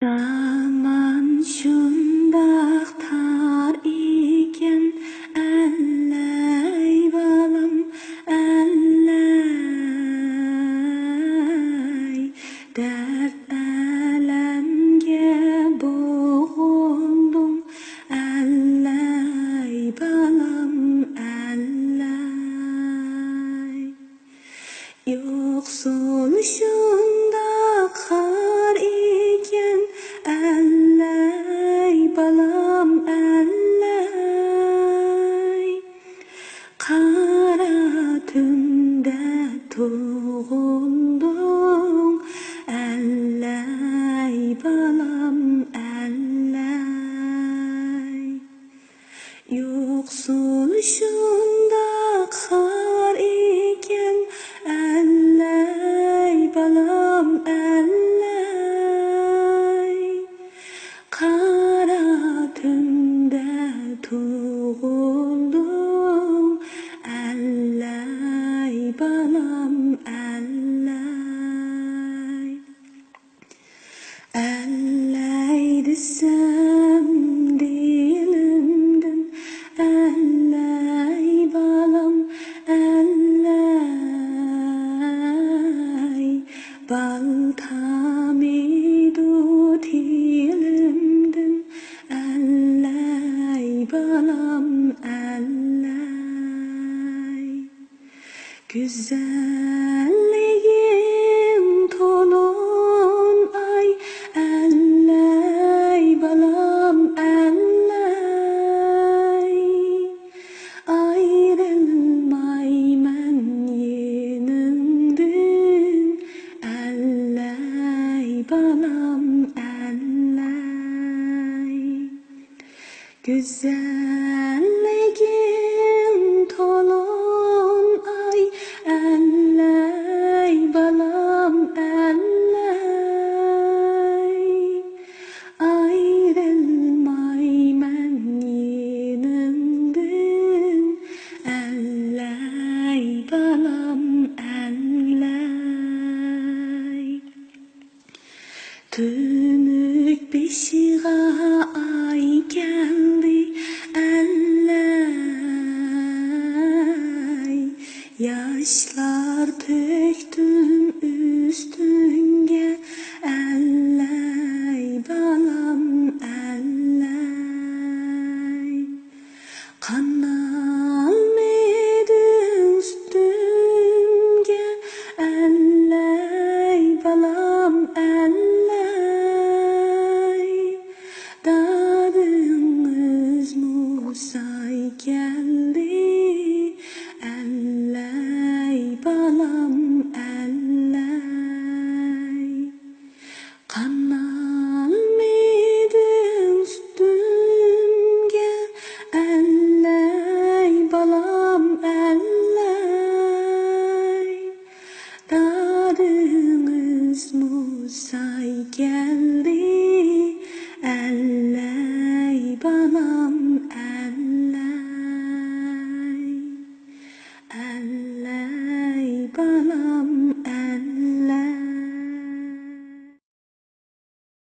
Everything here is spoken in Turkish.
Zaman şundaq tar iken elley balam elley dert elemge boğuldum elley balam elley yoksul şundaq har iken elley balam elley kara tünde tuğuldun elley balam elley yoksul şundaq har iken elley balam elley kara tünde tuğuldun elley balam elley elley desem dilimden elley balam elley baltamidu dilimden elley balam elley güzelliğin tolun ay elley balam elley ayrılmayman yenimden elley balam elley güzelliğin tolun ay elley balam elley ayrılmayman yenimden elley balam elley tünük beşiğe ay geldi elley yaşlar töktüm üstünge elley balam elley kanalmedi üstümge elley balam elley dadınız Musa'y geldi elley balam elley kanalmedi üstümge elley balam elley dadınız Musa'y geldi elley balam elley